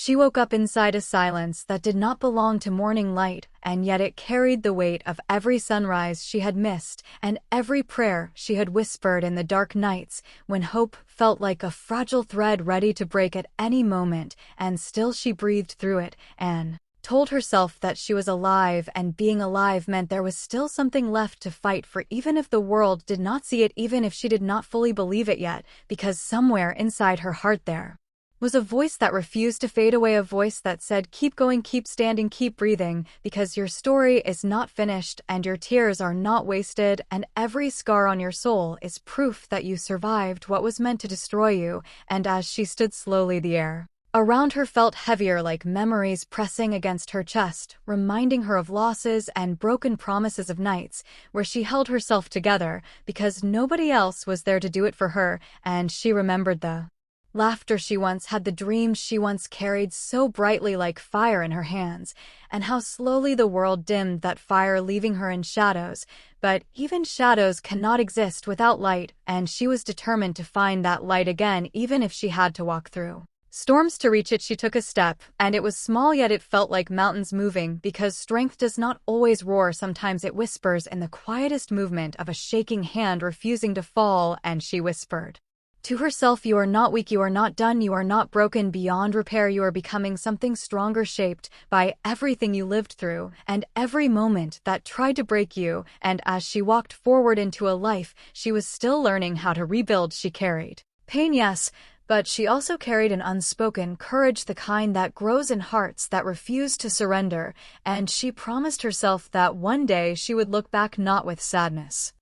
She woke up inside a silence that did not belong to morning light, and yet it carried the weight of every sunrise she had missed and every prayer she had whispered in the dark nights when hope felt like a fragile thread ready to break at any moment, and still she breathed through it and told herself that she was alive, and being alive meant there was still something left to fight for, even if the world did not see it, even if she did not fully believe it yet, because somewhere inside her heart there was a voice that refused to fade away, a voice that said, keep going, keep standing, keep breathing, because your story is not finished and your tears are not wasted, and every scar on your soul is proof that you survived what was meant to destroy you. And as she stood slowly, the air around her felt heavier, like memories pressing against her chest, reminding her of losses and broken promises of nights where she held herself together because nobody else was there to do it for her. And she remembered the laughter she once had, the dreams she once carried so brightly like fire in her hands, and how slowly the world dimmed that fire, leaving her in shadows. But even shadows cannot exist without light, and she was determined to find that light again, even if she had to walk through storms to reach it. She took a step, and it was small, yet it felt like mountains moving, because strength does not always roar. Sometimes it whispers in the quietest movement of a shaking hand refusing to fall. And she whispered to herself, you are not weak, you are not done, you are not broken beyond repair, you are becoming something stronger, shaped by everything you lived through and every moment that tried to break you. And as she walked forward into a life she was still learning how to rebuild, she carried pain, yes, but she also carried an unspoken courage, the kind that grows in hearts that refuse to surrender. And she promised herself that one day she would look back not with sadness,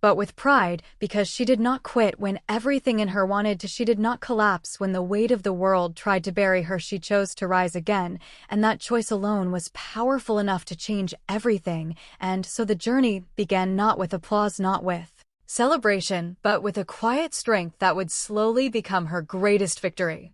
but with pride, because she did not quit when everything in her wanted to. She did not collapse when the weight of the world tried to bury her. She chose to rise again, and that choice alone was powerful enough to change everything. And so the journey began, not with applause, not with celebration, but with a quiet strength that would slowly become her greatest victory.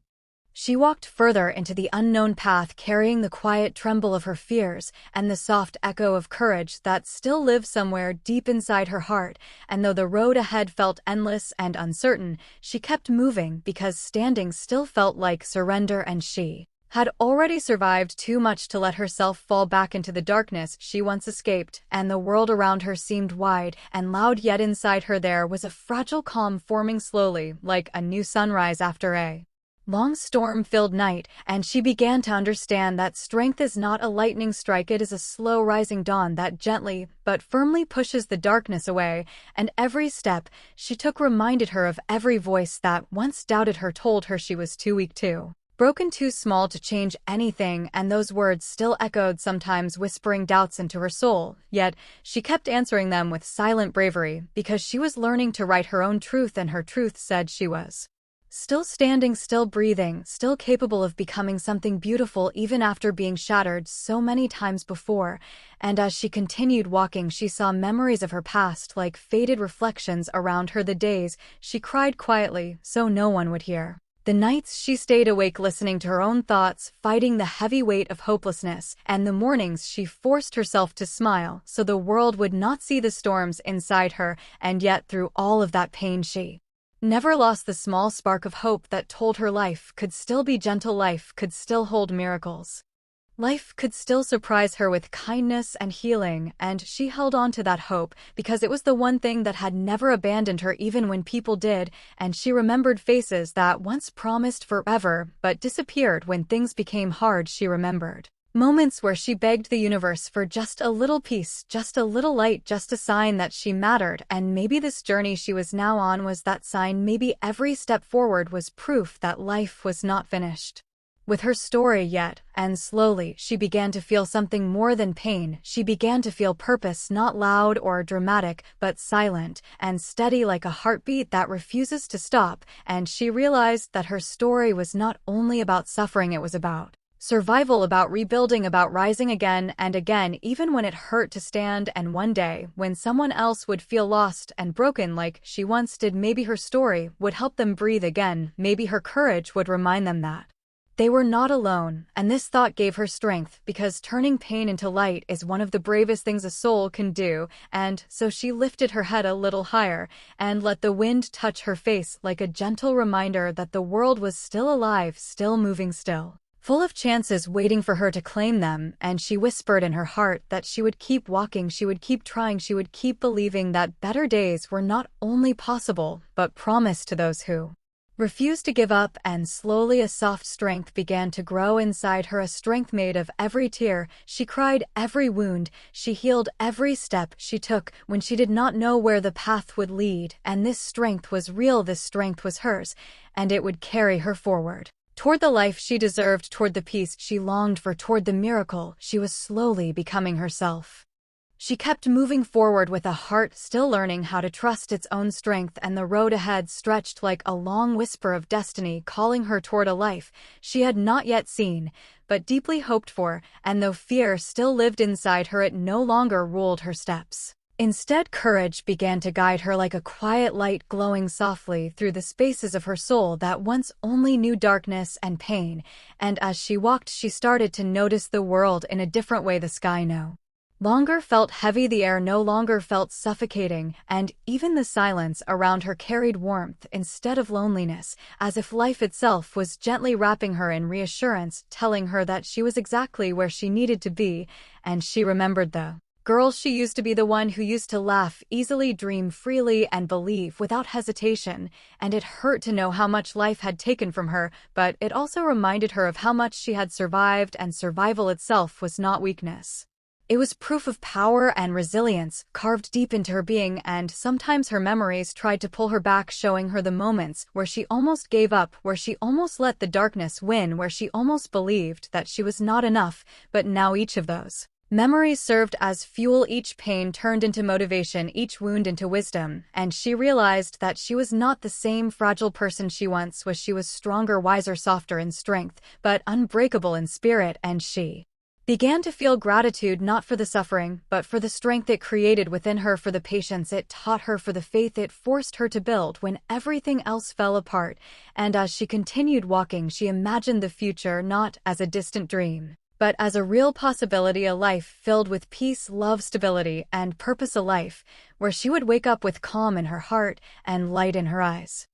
She walked further into the unknown path, carrying the quiet tremble of her fears and the soft echo of courage that still lived somewhere deep inside her heart. And though the road ahead felt endless and uncertain, she kept moving, because standing still felt like surrender, and she had already survived too much to let herself fall back into the darkness she once escaped. And the world around her seemed wide and loud, yet inside her there was a fragile calm forming slowly, like a new sunrise after a long storm-filled night. And she began to understand that strength is not a lightning strike, it is a slow rising dawn that gently but firmly pushes the darkness away. And every step she took reminded her of every voice that once doubted her, told her she was too weak, too broken, too small to change anything. And those words still echoed, sometimes whispering doubts into her soul. Yet she kept answering them with silent bravery, because she was learning to write her own truth, and her truth said she was still standing, still breathing, still capable of becoming something beautiful, even after being shattered so many times before. And as she continued walking, she saw memories of her past like faded reflections around her, the days she cried quietly so no one would hear, the nights she stayed awake listening to her own thoughts, fighting the heavy weight of hopelessness, and the mornings she forced herself to smile so the world would not see the storms inside her. And yet through all of that pain she never lost the small spark of hope that told her life could still be gentle, life could still hold miracles, life could still surprise her with kindness and healing. And she held on to that hope because it was the one thing that had never abandoned her, even when people did. And she remembered faces that once promised forever but disappeared when things became hard. She remembered moments where she begged the universe for just a little peace, just a little light, just a sign that she mattered. And maybe this journey she was now on was that sign. Maybe every step forward was proof that life was not finished with her story yet. And slowly she began to feel something more than pain. She began to feel purpose, not loud or dramatic, but silent and steady, like a heartbeat that refuses to stop. And she realized that her story was not only about suffering, it was about survival, about rebuilding, about rising again and again, even when it hurt to stand. And one day, when someone else would feel lost and broken like she once did, maybe her story would help them breathe again. Maybe her courage would remind them that they were not alone. And this thought gave her strength, because turning pain into light is one of the bravest things a soul can do. And so she lifted her head a little higher and let the wind touch her face like a gentle reminder that the world was still alive, still moving, still full of chances waiting for her to claim them, and she whispered in her heart that she would keep walking, she would keep trying, she would keep believing that better days were not only possible, but promised to those who refused to give up. And slowly a soft strength began to grow inside her, a strength made of every tear she cried, every wound she healed, every step she took when she did not know where the path would lead. And this strength was real, this strength was hers, and it would carry her forward toward the life she deserved, toward the peace she longed for, toward the miracle she was slowly becoming herself. She kept moving forward with a heart still learning how to trust its own strength, and the road ahead stretched like a long whisper of destiny calling her toward a life she had not yet seen, but deeply hoped for, and though fear still lived inside her, it no longer ruled her steps. Instead, courage began to guide her like a quiet light glowing softly through the spaces of her soul that once only knew darkness and pain, and as she walked she started to notice the world in a different way. The sky no longer felt heavy, the air no longer felt suffocating, and even the silence around her carried warmth instead of loneliness, as if life itself was gently wrapping her in reassurance, telling her that she was exactly where she needed to be. And she remembered the girl she used to be, the one who used to laugh easily, dream freely, and believe without hesitation. And it hurt to know how much life had taken from her, but it also reminded her of how much she had survived, and survival itself was not weakness. It was proof of power and resilience carved deep into her being, and sometimes her memories tried to pull her back, showing her the moments where she almost gave up, where she almost let the darkness win, where she almost believed that she was not enough. But now each of those memories served as fuel, each pain turned into motivation, each wound into wisdom, and she realized that she was not the same fragile person she once was. She was stronger, wiser, softer in strength, but unbreakable in spirit, and she began to feel gratitude not for the suffering, but for the strength it created within her, for the patience it taught her, for the faith it forced her to build when everything else fell apart. And as she continued walking, she imagined the future not as a distant dream, but as a real possibility, a life filled with peace, love, stability, and purpose, a life where she would wake up with calm in her heart and light in her eyes.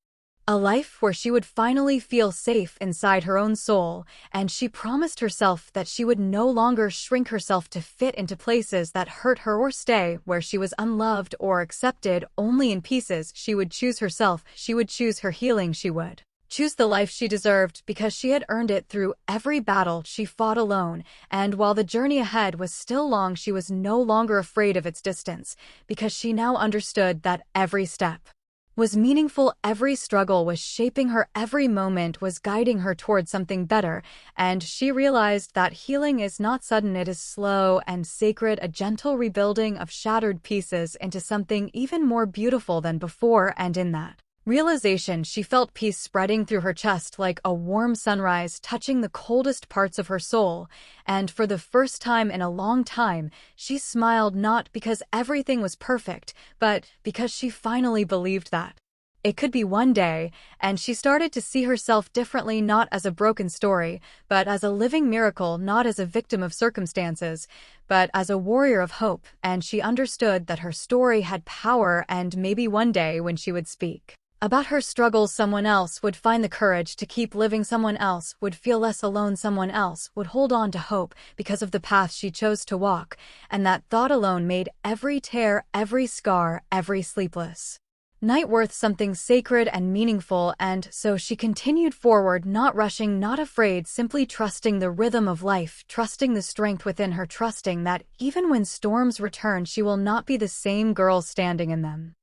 A life where she would finally feel safe inside her own soul, and she promised herself that she would no longer shrink herself to fit into places that hurt her or stay where she was unloved or accepted only in pieces. She would choose herself, she would choose her healing, she would choose the life she deserved because she had earned it through every battle she fought alone. And while the journey ahead was still long, she was no longer afraid of its distance, because she now understood that every step was meaningful, every struggle was shaping her, every moment was guiding her toward something better. And she realized that healing is not sudden, it is slow and sacred, a gentle rebuilding of shattered pieces into something even more beautiful than before. And in that realization, she felt peace spreading through her chest like a warm sunrise touching the coldest parts of her soul. And for the first time in a long time, she smiled, not because everything was perfect, but because she finally believed that it could be one day. And she started to see herself differently, not as a broken story, but as a living miracle, not as a victim of circumstances, but as a warrior of hope. And she understood that her story had power, and maybe one day when she would speak about her struggles, someone else would find the courage to keep living, someone else would feel less alone, someone else would hold on to hope because of the path she chose to walk. And that thought alone made every tear, every scar, every sleepless night worth something sacred and meaningful. And so she continued forward, not rushing, not afraid, simply trusting the rhythm of life, trusting the strength within her, trusting that even when storms return, she will not be the same girl standing in them.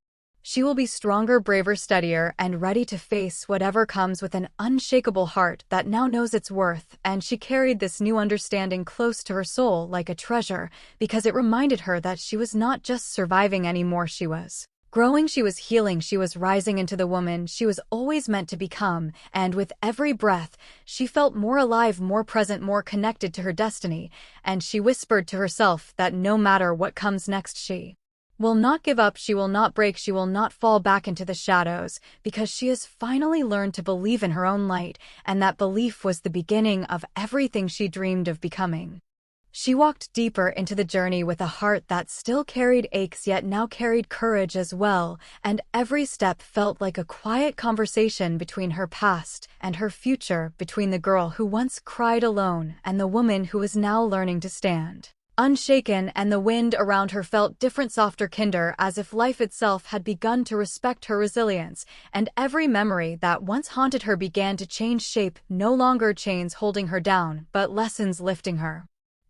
She will be stronger, braver, steadier, and ready to face whatever comes, with an unshakable heart that now knows its worth. And she carried this new understanding close to her soul like a treasure, because it reminded her that she was not just surviving anymore, she was growing, she was healing, she was rising into the woman she was always meant to become. And with every breath, she felt more alive, more present, more connected to her destiny. And she whispered to herself that no matter what comes next, she will not give up, she will not break, she will not fall back into the shadows, because she has finally learned to believe in her own light, and that belief was the beginning of everything she dreamed of becoming. She walked deeper into the journey with a heart that still carried aches yet now carried courage as well, and every step felt like a quiet conversation between her past and her future, between the girl who once cried alone and the woman who was now learning to stand unshaken, and the wind around her felt different, softer, kinder, as if life itself had begun to respect her resilience, and every memory that once haunted her began to change shape, no longer chains holding her down, but lessons lifting her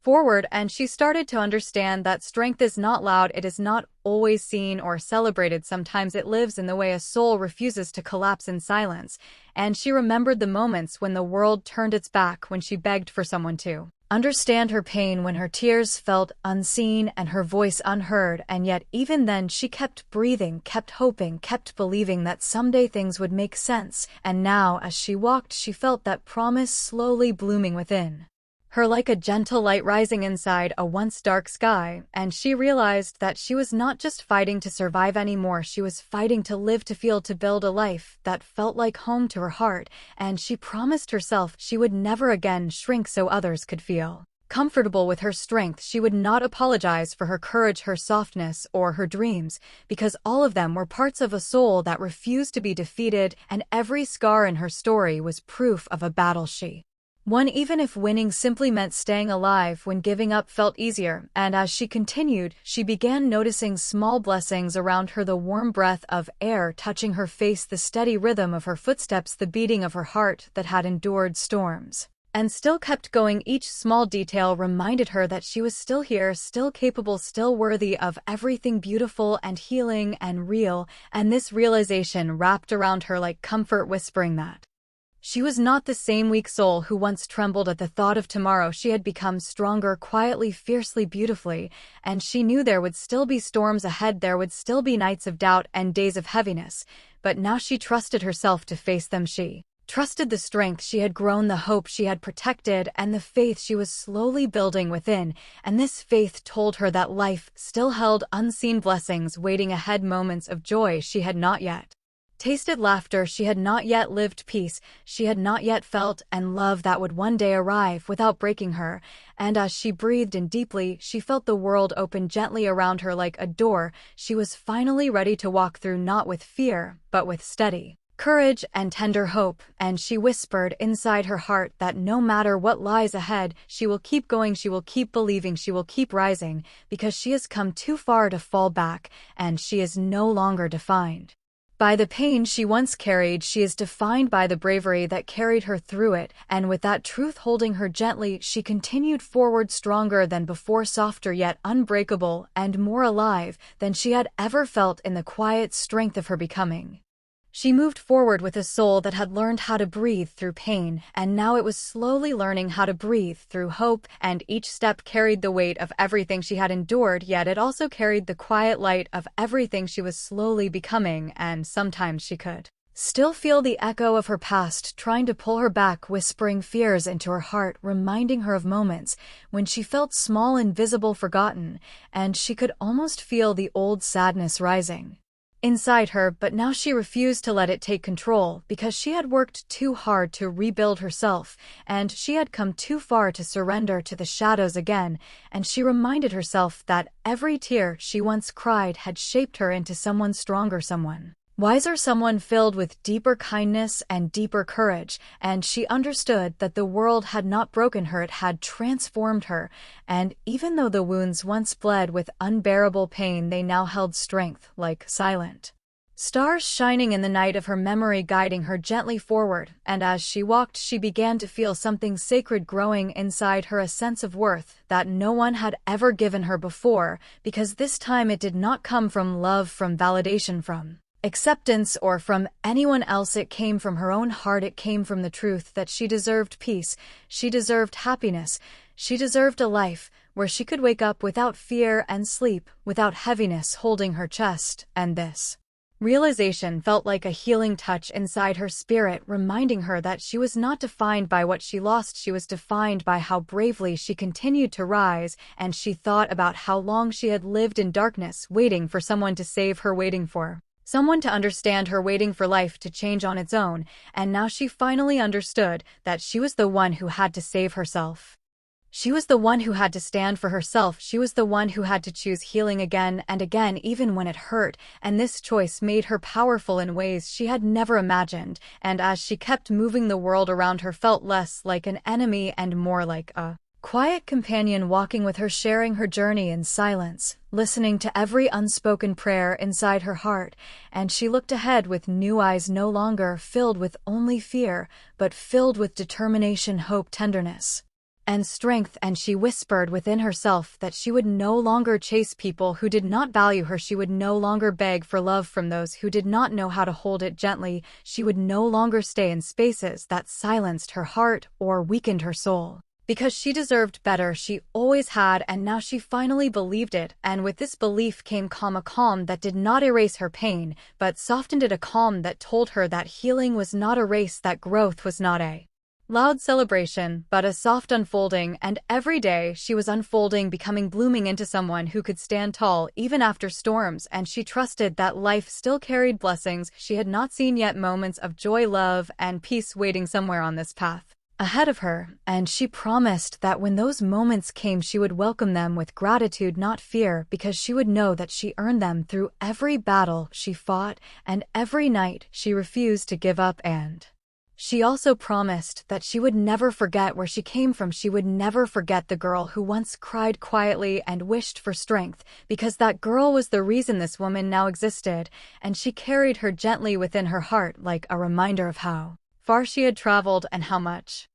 forward. And she started to understand that strength is not loud, it is not always seen or celebrated. Sometimes it lives in the way a soul refuses to collapse in silence, and she remembered the moments when the world turned its back, when she begged for someone to understand her pain, when her tears felt unseen and her voice unheard, and yet even then she kept breathing, kept hoping, kept believing that someday things would make sense. And now, as she walked, she felt that promise slowly blooming within her like a gentle light rising inside a once dark sky, and she realized that she was not just fighting to survive anymore, she was fighting to live, to feel, to build a life that felt like home to her heart, and she promised herself she would never again shrink so others could feel comfortable with her strength. She would not apologize for her courage, her softness, or her dreams, because all of them were parts of a soul that refused to be defeated, and every scar in her story was proof of a battle she won, even if winning simply meant staying alive when giving up felt easier. And as she continued, she began noticing small blessings around her, the warm breath of air touching her face, the steady rhythm of her footsteps, the beating of her heart that had endured storms and still kept going. Each small detail reminded her that she was still here, still capable, still worthy of everything beautiful and healing and real, and this realization wrapped around her like comfort, whispering that she was not the same weak soul who once trembled at the thought of tomorrow. She had become stronger, quietly, fiercely, beautifully, and she knew there would still be storms ahead, there would still be nights of doubt and days of heaviness, but now she trusted herself to face them. She trusted the strength she had grown, the hope she had protected, and the faith she was slowly building within, and this faith told her that life still held unseen blessings waiting ahead, moments of joy she had not yet tasted, laughter she had not yet lived, peace she had not yet felt, and love that would one day arrive without breaking her. And as she breathed in deeply, she felt the world open gently around her like a door she was finally ready to walk through, not with fear, but with steady courage and tender hope. And she whispered inside her heart that no matter what lies ahead, she will keep going, she will keep believing, she will keep rising, because she has come too far to fall back, and she is no longer defined by the pain she once carried. She is defined by the bravery that carried her through it, and with that truth holding her gently, she continued forward, stronger than before, softer yet unbreakable, and more alive than she had ever felt in the quiet strength of her becoming. She moved forward with a soul that had learned how to breathe through pain, and now it was slowly learning how to breathe through hope, and each step carried the weight of everything she had endured, yet it also carried the quiet light of everything she was slowly becoming. And sometimes she could still feel the echo of her past trying to pull her back, whispering fears into her heart, reminding her of moments when she felt small, invisible, forgotten, and she could almost feel the old sadness rising inside her. But now she refused to let it take control, because she had worked too hard to rebuild herself, and she had come too far to surrender to the shadows again. And she reminded herself that every tear she once cried had shaped her into someone stronger, someone wiser, someone filled with deeper kindness and deeper courage. And she understood that the world had not broken her, it had transformed her, and even though the wounds once bled with unbearable pain, they now held strength, like silent stars shining in the night of her memory, guiding her gently forward. And as she walked, she began to feel something sacred growing inside her, a sense of worth that no one had ever given her before, because this time it did not come from love, from validation, from acceptance, or from anyone else. It came from her own heart. It came from the truth that she deserved peace, she deserved happiness, she deserved a life where she could wake up without fear and sleep without heaviness holding her chest. And this realization felt like a healing touch inside her spirit, reminding her that she was not defined by what she lost, she was defined by how bravely she continued to rise. And she thought about how long she had lived in darkness, waiting for someone to save her, waiting for someone to understand her, waiting for life to change on its own. And now she finally understood that she was the one who had to save herself. She was the one who had to stand for herself. She was the one who had to choose healing again and again, even when it hurt, and this choice made her powerful in ways she had never imagined, and as she kept moving, the world around her felt less like an enemy and more like a quiet companion walking with her, sharing her journey in silence, listening to every unspoken prayer inside her heart, and she looked ahead with new eyes, no longer filled with only fear, but filled with determination, hope, tenderness, and strength. And she whispered within herself that she would no longer chase people who did not value her. She would no longer beg for love from those who did not know how to hold it gently. She would no longer stay in spaces that silenced her heart or weakened her soul. Because she deserved better, she always had, and now she finally believed it, and with this belief came calm, a calm that did not erase her pain, but softened it, a calm that told her that healing was not a race, that growth was not a loud celebration, but a soft unfolding, and every day she was unfolding, becoming, blooming into someone who could stand tall even after storms, and she trusted that life still carried blessings she had not seen yet, moments of joy, love, and peace waiting somewhere on this path ahead of her, and she promised that when those moments came she would welcome them with gratitude, not fear, because she would know that she earned them through every battle she fought and every night she refused to give up. And she also promised that she would never forget where she came from. She would never forget the girl who once cried quietly and wished for strength, because that girl was the reason this woman now existed, and she carried her gently within her heart like a reminder of how far she had traveled and how much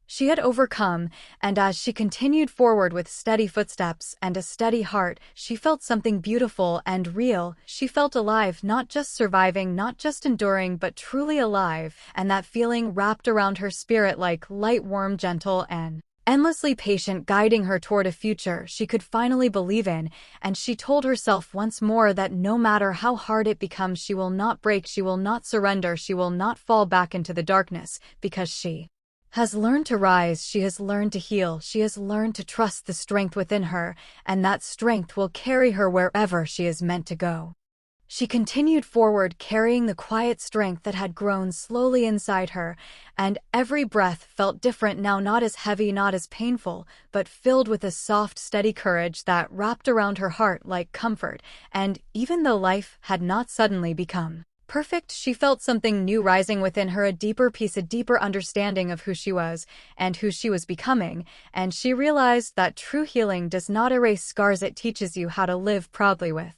she had overcome. And as she continued forward with steady footsteps and a steady heart, she felt something beautiful and real. She felt alive, not just surviving, not just enduring, but truly alive, and that feeling wrapped around her spirit like light, warm, gentle, and endlessly patient, guiding her toward a future she could finally believe in. And she told herself once more that no matter how hard it becomes, she will not break, she will not surrender, she will not fall back into the darkness, because she has learned to rise, she has learned to heal, she has learned to trust the strength within her, and that strength will carry her wherever she is meant to go. She continued forward, carrying the quiet strength that had grown slowly inside her, and every breath felt different now, not as heavy, not as painful, but filled with a soft, steady courage that wrapped around her heart like comfort. And even though life had not suddenly become perfect, she felt something new rising within her, a deeper peace, a deeper understanding of who she was and who she was becoming, and she realized that true healing does not erase scars, it teaches you how to live proudly with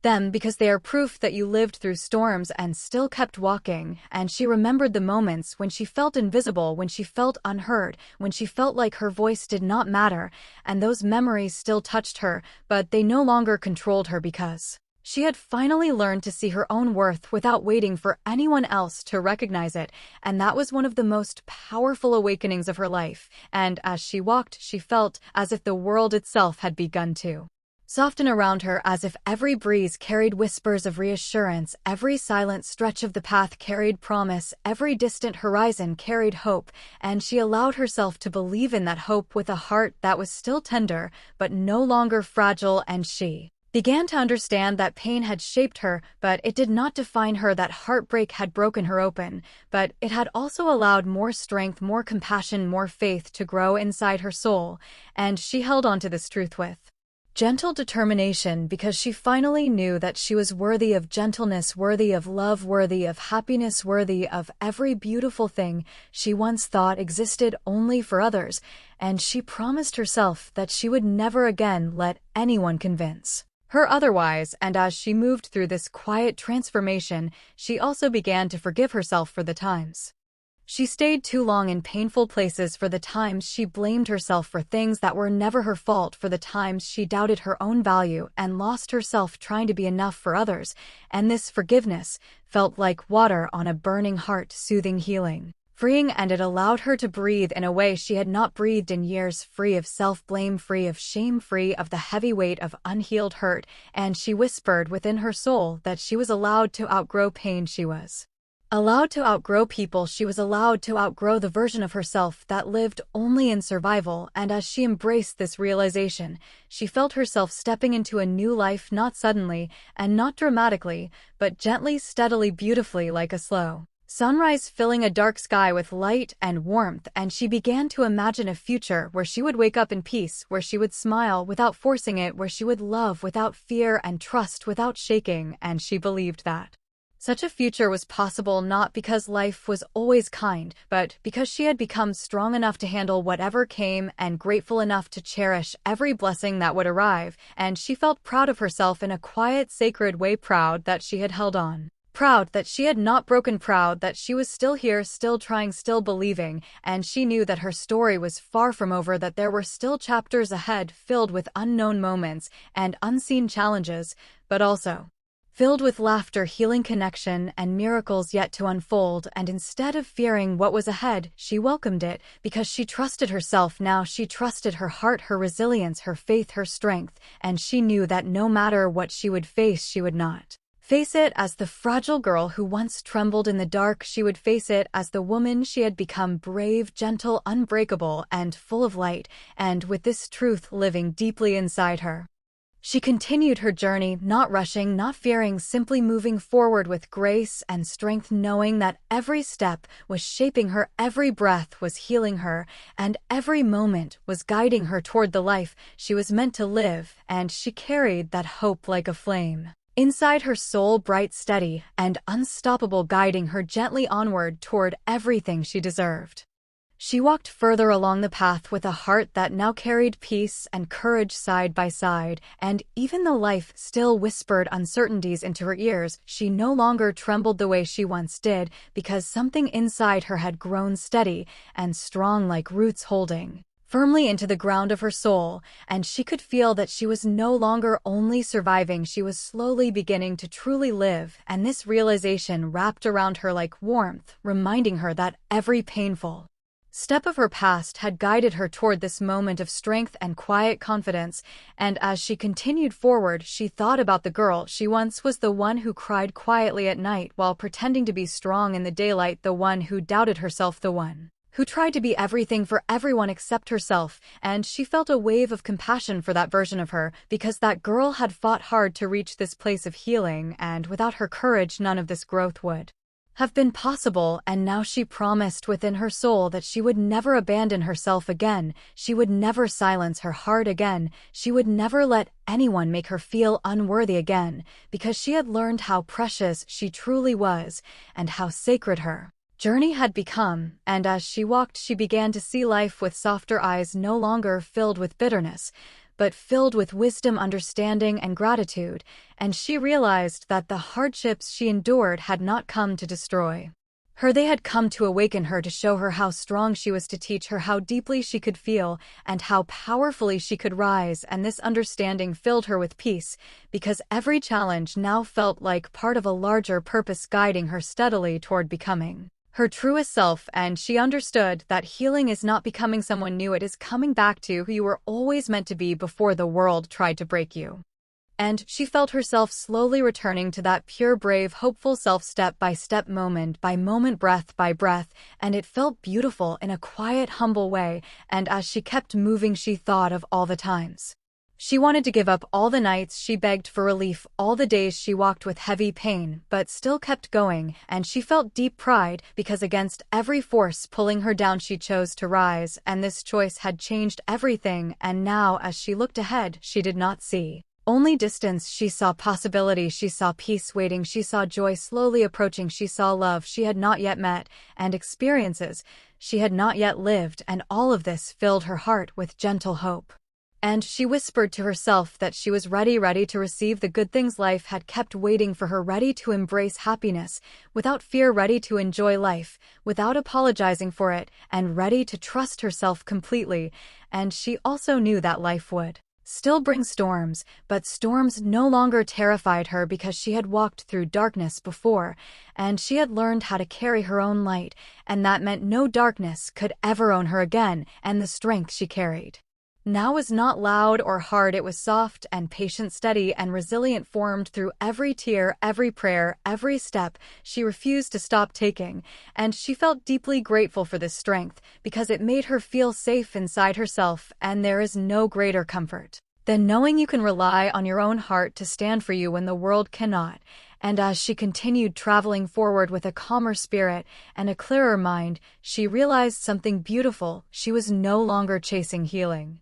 them, because they are proof that you lived through storms and still kept walking. And she remembered the moments when she felt invisible, when she felt unheard, when she felt like her voice did not matter, and those memories still touched her, but they no longer controlled her, because she had finally learned to see her own worth without waiting for anyone else to recognize it, and that was one of the most powerful awakenings of her life. And as she walked, she felt as if the world itself had begun to soften around her, as if every breeze carried whispers of reassurance, every silent stretch of the path carried promise, every distant horizon carried hope, and she allowed herself to believe in that hope with a heart that was still tender, but no longer fragile. And she began to understand that pain had shaped her, but it did not define her, that heartbreak had broken her open, but it had also allowed more strength, more compassion, more faith to grow inside her soul, and she held on to this truth with gentle determination, because she finally knew that she was worthy of gentleness, worthy of love, worthy of happiness, worthy of every beautiful thing she once thought existed only for others, and she promised herself that she would never again let anyone convince her otherwise. And as she moved through this quiet transformation, she also began to forgive herself for the times she stayed too long in painful places, for the times she blamed herself for things that were never her fault, for the times she doubted her own value and lost herself trying to be enough for others. And this forgiveness felt like water on a burning heart, soothing, healing, freeing, and it allowed her to breathe in a way she had not breathed in years, free of self-blame, free of shame, free of the heavy weight of unhealed hurt. And she whispered within her soul that she was allowed to outgrow pain, she was allowed to outgrow people, she was allowed to outgrow the version of herself that lived only in survival. And as she embraced this realization, she felt herself stepping into a new life, not suddenly and not dramatically, but gently, steadily, beautifully, like a slow Sunrise filling a dark sky with light and warmth, and she began to imagine a future where she would wake up in peace, where she would smile without forcing it, where she would love without fear and trust without shaking, and she believed that such a future was possible not because life was always kind, but because she had become strong enough to handle whatever came and grateful enough to cherish every blessing that would arrive, and she felt proud of herself in a quiet, sacred way, proud that she had held on. Proud that she had not broken, proud that she was still here, still trying, still believing, and she knew that her story was far from over, that there were still chapters ahead filled with unknown moments and unseen challenges, but also filled with laughter, healing, connection, and miracles yet to unfold. And instead of fearing what was ahead, she welcomed it, because she trusted herself now. She trusted her heart, her resilience, her faith, her strength, and she knew that no matter what she would face, she would not face it as the fragile girl who once trembled in the dark. She would face it as the woman she had become, brave, gentle, unbreakable, and full of light, and with this truth living deeply inside her. She continued her journey, not rushing, not fearing, simply moving forward with grace and strength, knowing that every step was shaping her, every breath was healing her, and every moment was guiding her toward the life she was meant to live, and she carried that hope like a flame inside her soul, bright, steady, and unstoppable, guiding her gently onward toward everything she deserved. She walked further along the path with a heart that now carried peace and courage side by side, and even though life still whispered uncertainties into her ears, she no longer trembled the way she once did, because something inside her had grown steady and strong, like roots holding firmly into the ground of her soul, and she could feel that she was no longer only surviving, she was slowly beginning to truly live, and this realization wrapped around her like warmth, reminding her that every painful step of her past had guided her toward this moment of strength and quiet confidence. And as she continued forward, she thought about the girl she once was, the one who cried quietly at night while pretending to be strong in the daylight, the one who doubted herself, the one who tried to be everything for everyone except herself, and she felt a wave of compassion for that version of her, because that girl had fought hard to reach this place of healing, and without her courage none of this growth would have been possible. And now she promised within her soul that she would never abandon herself again, she would never silence her heart again, she would never let anyone make her feel unworthy again, because she had learned how precious she truly was, and how sacred her journey had become. And as she walked, she began to see life with softer eyes, no longer filled with bitterness, but filled with wisdom, understanding, and gratitude, and she realized that the hardships she endured had not come to destroy her, they had come to awaken her, to show her how strong she was, to teach her how deeply she could feel, and how powerfully she could rise. And this understanding filled her with peace, because every challenge now felt like part of a larger purpose guiding her steadily toward becoming her truest self. And she understood that healing is not becoming someone new, it is coming back to who you were always meant to be before the world tried to break you. And she felt herself slowly returning to that pure, brave, hopeful self, step by step, moment by moment, breath by breath, and it felt beautiful in a quiet, humble way. And as she kept moving, she thought of all the times she wanted to give up, all the nights she begged for relief, all the days she walked with heavy pain, but still kept going, and she felt deep pride, because against every force pulling her down, she chose to rise, and this choice had changed everything. And now, as she looked ahead, she did not see only distance, she saw possibility, she saw peace waiting, she saw joy slowly approaching, she saw love she had not yet met, and experiences she had not yet lived, and all of this filled her heart with gentle hope. And she whispered to herself that she was ready to receive the good things life had kept waiting for her, ready to embrace happiness without fear, ready to enjoy life without apologizing for it, and ready to trust herself completely. And she also knew that life would still bring storms, but storms no longer terrified her, because she had walked through darkness before, and she had learned how to carry her own light, and that meant no darkness could ever own her again. And the strength she carried now was not loud or hard, it was soft and patient, steady and resilient, formed through every tear, every prayer, every step she refused to stop taking. And she felt deeply grateful for this strength, because it made her feel safe inside herself, and there is no greater comfort than knowing you can rely on your own heart to stand for you when the world cannot. and as she continued traveling forward with a calmer spirit and a clearer mind, she realized something beautiful. She was no longer chasing healing.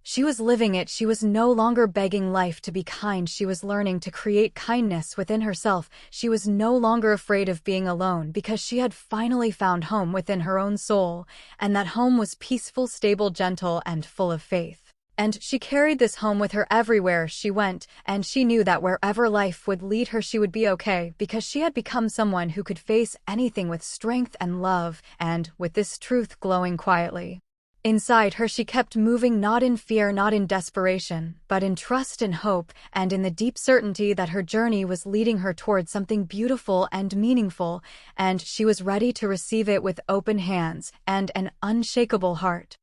She was living it. She was no longer begging life to be kind. She was learning to create kindness within herself. She was no longer afraid of being alone because she had finally found home within her own soul, and that home was peaceful, stable, gentle, and full of faith. And she carried this home with her everywhere she went, and she knew that wherever life would lead her she would be okay, because she had become someone who could face anything with strength and love, and with this truth glowing quietly inside her, she kept moving, not in fear, not in desperation, but in trust and hope, and in the deep certainty that her journey was leading her towards something beautiful and meaningful, and she was ready to receive it with open hands and an unshakable heart.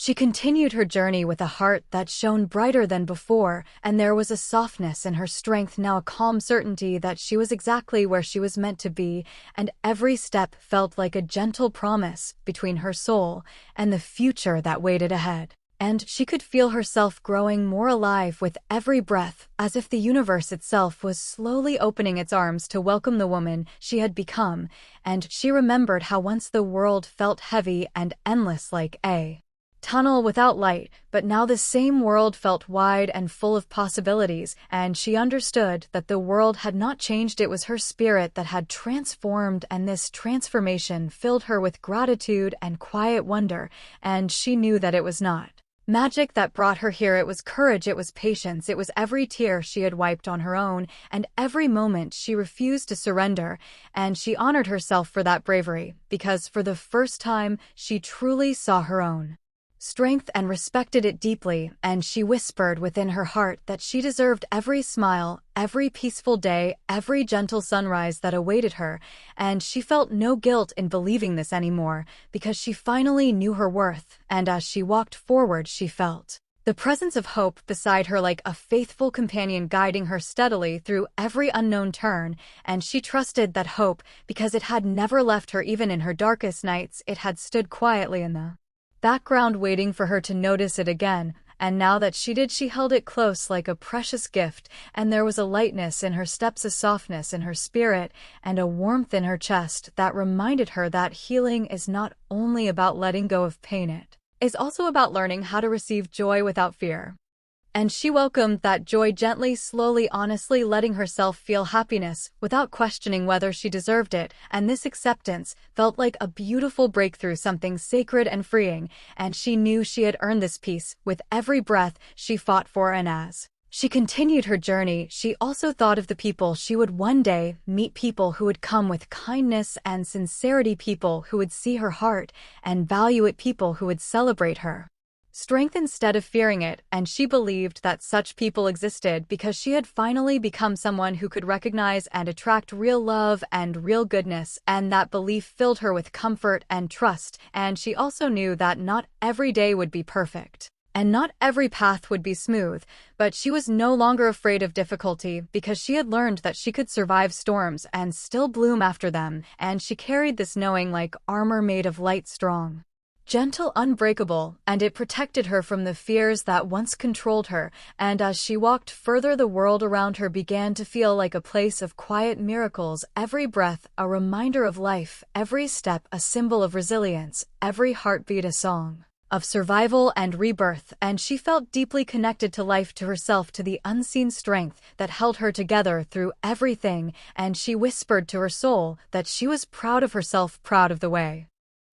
She continued her journey with a heart that shone brighter than before, and there was a softness in her strength now, a calm certainty that she was exactly where she was meant to be, and every step felt like a gentle promise between her soul and the future that waited ahead. And she could feel herself growing more alive with every breath, as if the universe itself was slowly opening its arms to welcome the woman she had become, and she remembered how once the world felt heavy and endless, like a tunnel without light, but now the same world felt wide and full of possibilities, and she understood that the world had not changed. It was her spirit that had transformed, and this transformation filled her with gratitude and quiet wonder, and she knew that it was not magic that brought her here. It was courage, it was patience, it was every tear she had wiped on her own, and every moment she refused to surrender, and she honored herself for that bravery, because for the first time she truly saw her own strength and respected it deeply, and she whispered within her heart that she deserved every smile, every peaceful day, every gentle sunrise that awaited her, and she felt no guilt in believing this anymore, because she finally knew her worth, and as she walked forward she felt the presence of hope beside her, like a faithful companion guiding her steadily through every unknown turn, and she trusted that hope, because it had never left her even in her darkest nights. It had stood quietly in the background waiting for her to notice it again, and now that she did, she held it close like a precious gift, and there was a lightness in her steps, a softness in her spirit, and a warmth in her chest that reminded her that healing is not only about letting go of pain, it is also about learning how to receive joy without fear. And she welcomed that joy gently, slowly, honestly, letting herself feel happiness without questioning whether she deserved it, and this acceptance felt like a beautiful breakthrough, something sacred and freeing, and she knew she had earned this peace with every breath she fought for. And as she continued her journey, she also thought of the people she would one day meet, people who would come with kindness and sincerity, people who would see her heart and value it, people who would celebrate her strength instead of fearing it, and she believed that such people existed because she had finally become someone who could recognize and attract real love and real goodness, and that belief filled her with comfort and trust, and she also knew that not every day would be perfect, and not every path would be smooth, but she was no longer afraid of difficulty because she had learned that she could survive storms and still bloom after them, and she carried this knowing like armor made of light, strong, gentle, unbreakable, and it protected her from the fears that once controlled her, and as she walked further, the world around her began to feel like a place of quiet miracles, every breath a reminder of life, every step a symbol of resilience, every heartbeat a song of survival and rebirth, and she felt deeply connected to life, to herself, to the unseen strength that held her together through everything, and she whispered to her soul that she was proud of herself, proud of the way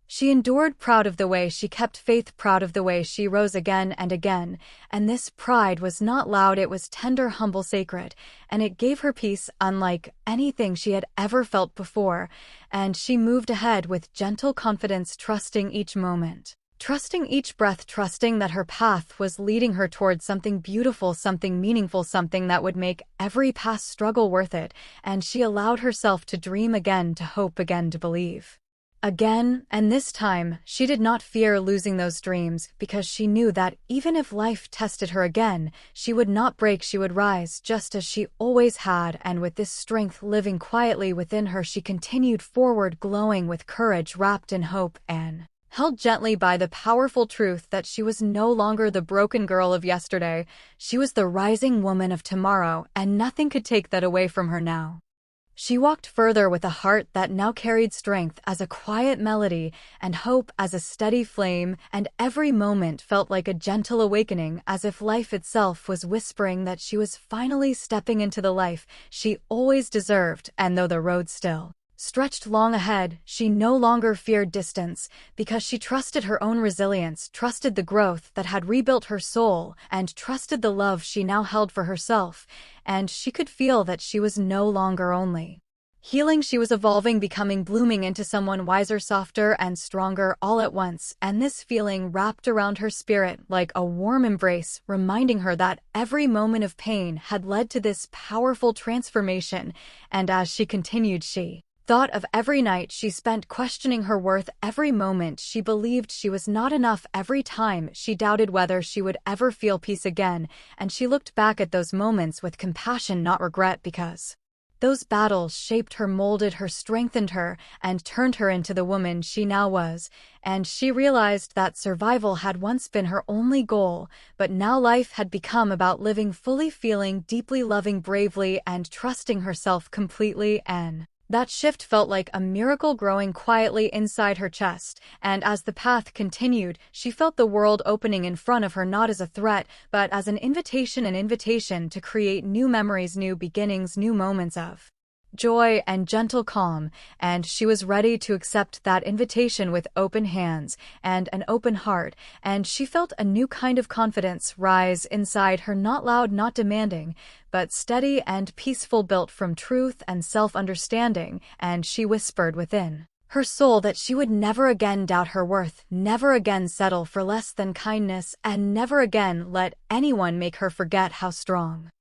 she endured, proud of the way she kept faith, proud of the way she rose again and again, and this pride was not loud, it was tender, humble, sacred, and it gave her peace unlike anything she had ever felt before, and she moved ahead with gentle confidence, trusting each moment, trusting each breath, trusting that her path was leading her towards something beautiful, something meaningful, something that would make every past struggle worth it, and she allowed herself to dream again, to hope again, to believe again, and this time, she did not fear losing those dreams, because she knew that even if life tested her again, she would not break, she would rise, just as she always had, and with this strength living quietly within her, she continued forward, glowing with courage, wrapped in hope, and held gently by the powerful truth that she was no longer the broken girl of yesterday, she was the rising woman of tomorrow, and nothing could take that away from her now. She walked further with a heart that now carried strength as a quiet melody and hope as a steady flame, and every moment felt like a gentle awakening, as if life itself was whispering that she was finally stepping into the life she always deserved. And though the road still stretched long ahead, she no longer feared distance, because she trusted her own resilience, trusted the growth that had rebuilt her soul, and trusted the love she now held for herself, and she could feel that she was no longer only healing. She was evolving, becoming, blooming into someone wiser, softer, and stronger all at once, and this feeling wrapped around her spirit like a warm embrace, reminding her that every moment of pain had led to this powerful transformation. And as she continued, she thought of every night she spent questioning her worth, every moment she believed she was not enough, every time she doubted whether she would ever feel peace again, and she looked back at those moments with compassion, not regret, because those battles shaped her, molded her, strengthened her, and turned her into the woman she now was. And she realized that survival had once been her only goal, but now life had become about living fully, feeling deeply, loving bravely, and trusting herself completely. And that shift felt like a miracle growing quietly inside her chest, and as the path continued, she felt the world opening in front of her, not as a threat, but as an invitation to create new memories, new beginnings, new moments of joy and gentle calm, and she was ready to accept that invitation with open hands and an open heart, and she felt a new kind of confidence rise inside her, not loud, not demanding, but steady and peaceful, built from truth and self-understanding. And she whispered within her soul that she would never again doubt her worth, never again settle for less than kindness, and never again let anyone make her forget how strong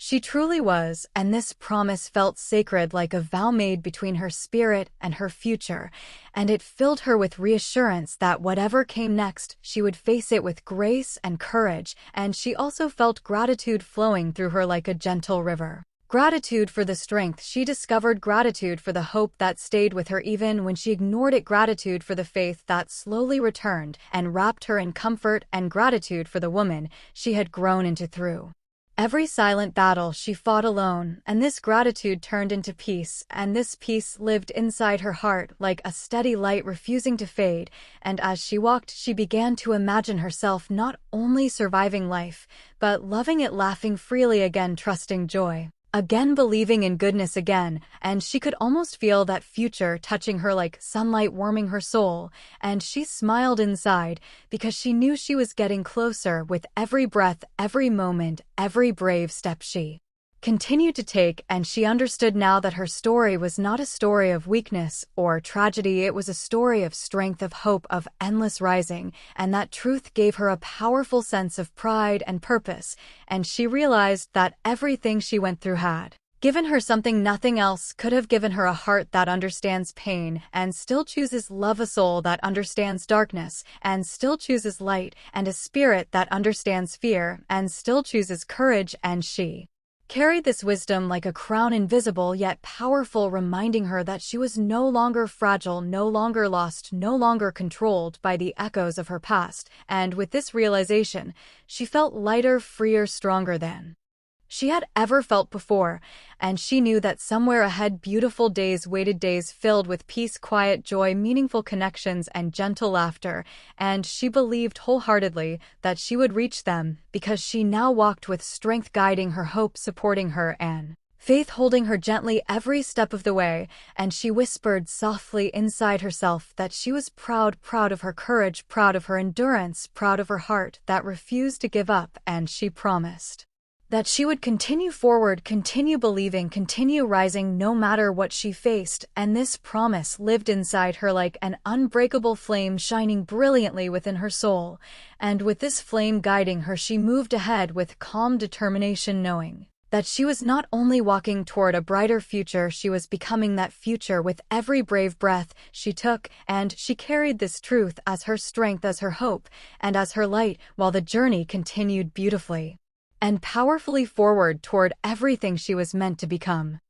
she truly was. And this promise felt sacred, like a vow made between her spirit and her future, and it filled her with reassurance that whatever came next, she would face it with grace and courage. And she also felt gratitude flowing through her like a gentle river. Gratitude for the strength she discovered, gratitude for the hope that stayed with her even when she ignored it, gratitude for the faith that slowly returned and wrapped her in comfort, and gratitude for the woman she had grown into through every silent battle she fought alone. And this gratitude turned into peace, and this peace lived inside her heart like a steady light refusing to fade. And as she walked, she began to imagine herself not only surviving life, but loving it, laughing freely again, trusting joy again, believing in goodness again, and she could almost feel that future touching her like sunlight, warming her soul, and she smiled inside because she knew she was getting closer with every breath, every moment, every brave step she continued to take. And she understood now that her story was not a story of weakness or tragedy, it was a story of strength, of hope, of endless rising, and that truth gave her a powerful sense of pride and purpose. And she realized that everything she went through had given her something nothing else could have given her: a heart that understands pain and still chooses love, a soul that understands darkness and still chooses light, and a spirit that understands fear and still chooses courage. And she carried this wisdom like a crown, invisible yet powerful, reminding her that she was no longer fragile, no longer lost, no longer controlled by the echoes of her past. And with this realization, she felt lighter, freer, stronger than she had ever felt before, and she knew that somewhere ahead beautiful days waited, days filled with peace, quiet joy, meaningful connections, and gentle laughter, and she believed wholeheartedly that she would reach them, because she now walked with strength guiding her, hope supporting her, and faith holding her gently every step of the way. And she whispered softly inside herself that she was proud, proud of her courage, proud of her endurance, proud of her heart that refused to give up, and she promised that she would continue forward, continue believing, continue rising no matter what she faced. And this promise lived inside her like an unbreakable flame shining brilliantly within her soul. And with this flame guiding her, she moved ahead with calm determination, knowing that she was not only walking toward a brighter future, she was becoming that future with every brave breath she took. And she carried this truth as her strength, as her hope, and as her light, while the journey continued beautifully and powerfully forward toward everything she was meant to become.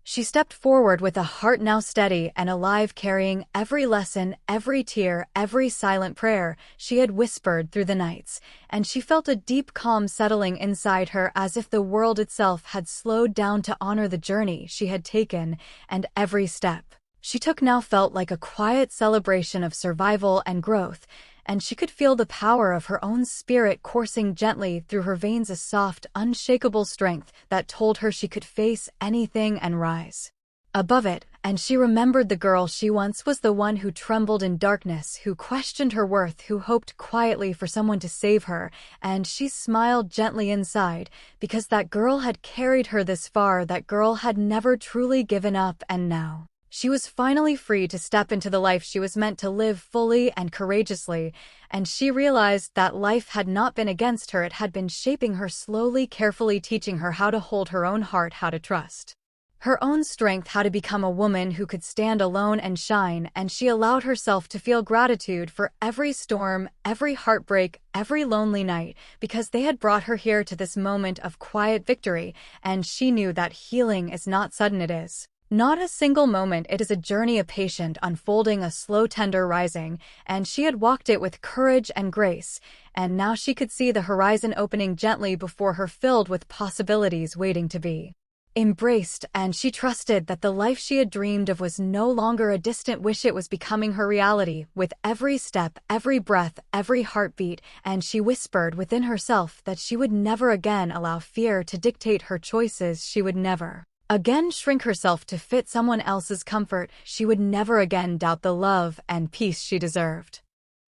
She stepped forward with a heart now steady and alive, carrying every lesson, every tear, every silent prayer she had whispered through the nights, and she felt a deep calm settling inside her, as if the world itself had slowed down to honor the journey she had taken, and every step she took now felt like a quiet celebration of survival and growth, and she could feel the power of her own spirit coursing gently through her veins, a soft, unshakable strength that told her she could face anything and rise above it. And she remembered the girl she once was, the one who trembled in darkness, who questioned her worth, who hoped quietly for someone to save her, and she smiled gently inside, because that girl had carried her this far, that girl had never truly given up, and now she was finally free to step into the life she was meant to live fully and courageously, and she realized that life had not been against her, it had been shaping her slowly, carefully, teaching her how to hold her own heart, how to trust her own strength, how to become a woman who could stand alone and shine. And she allowed herself to feel gratitude for every storm, every heartbreak, every lonely night, because they had brought her here to this moment of quiet victory, and she knew that healing is not sudden, it is not a single moment, it is a journey, a patient unfolding, a slow, tender rising, and she had walked it with courage and grace, and now she could see the horizon opening gently before her, filled with possibilities waiting to be embraced, and she trusted that the life she had dreamed of was no longer a distant wish, it was becoming her reality, with every step, every breath, every heartbeat, and she whispered within herself that she would never again allow fear to dictate her choices, she would never again shrink herself to fit someone else's comfort, she would never again doubt the love and peace she deserved.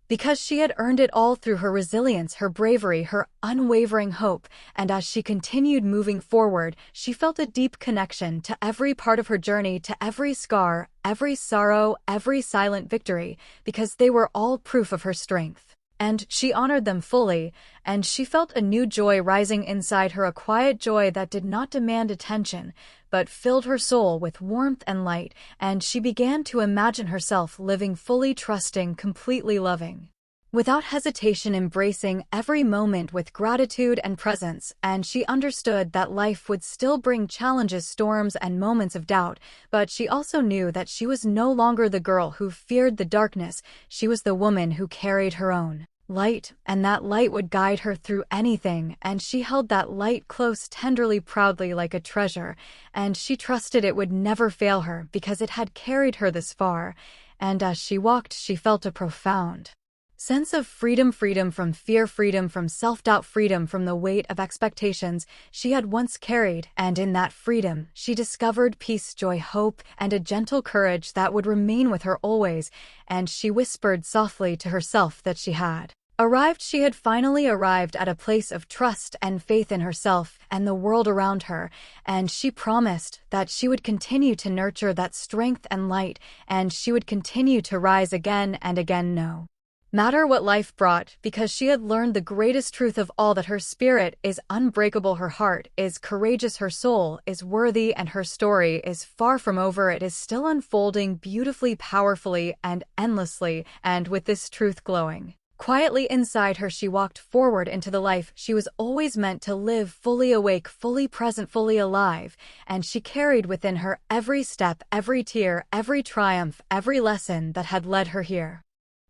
Because she had earned it all through her resilience, her bravery, her unwavering hope, and as she continued moving forward, she felt a deep connection to every part of her journey, to every scar, every sorrow, every silent victory, because they were all proof of her strength. And she honored them fully, and she felt a new joy rising inside her, a quiet joy that did not demand attention, but filled her soul with warmth and light, and she began to imagine herself living fully, trusting, completely loving, without hesitation, embracing every moment with gratitude and presence. And she understood that life would still bring challenges, storms, and moments of doubt, but she also knew that she was no longer the girl who feared the darkness, she was the woman who carried her own light, and that light would guide her through anything, and she held that light close, tenderly, proudly, like a treasure, and she trusted it would never fail her because it had carried her this far. And as she walked, she felt a profound sense of freedom, freedom from fear, freedom from self-doubt, freedom from the weight of expectations she had once carried, and in that freedom, she discovered peace, joy, hope, and a gentle courage that would remain with her always, and she whispered softly to herself that she had arrived. She had finally arrived at a place of trust and faith in herself and the world around her, and she promised that she would continue to nurture that strength and light, and she would continue to rise again and again, no matter what life brought, because she had learned the greatest truth of all, that her spirit is unbreakable, her heart is courageous, her soul is worthy, and her story is far from over. It is still unfolding beautifully, powerfully, and endlessly, and with this truth glowing quietly inside her, she walked forward into the life she was always meant to live, fully awake, fully present, fully alive, and she carried within her every step, every tear, every triumph, every lesson that had led her here.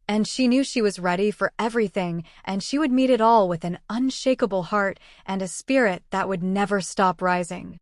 And she knew she was ready for everything, and she would meet it all with an unshakable heart and a spirit that would never stop rising.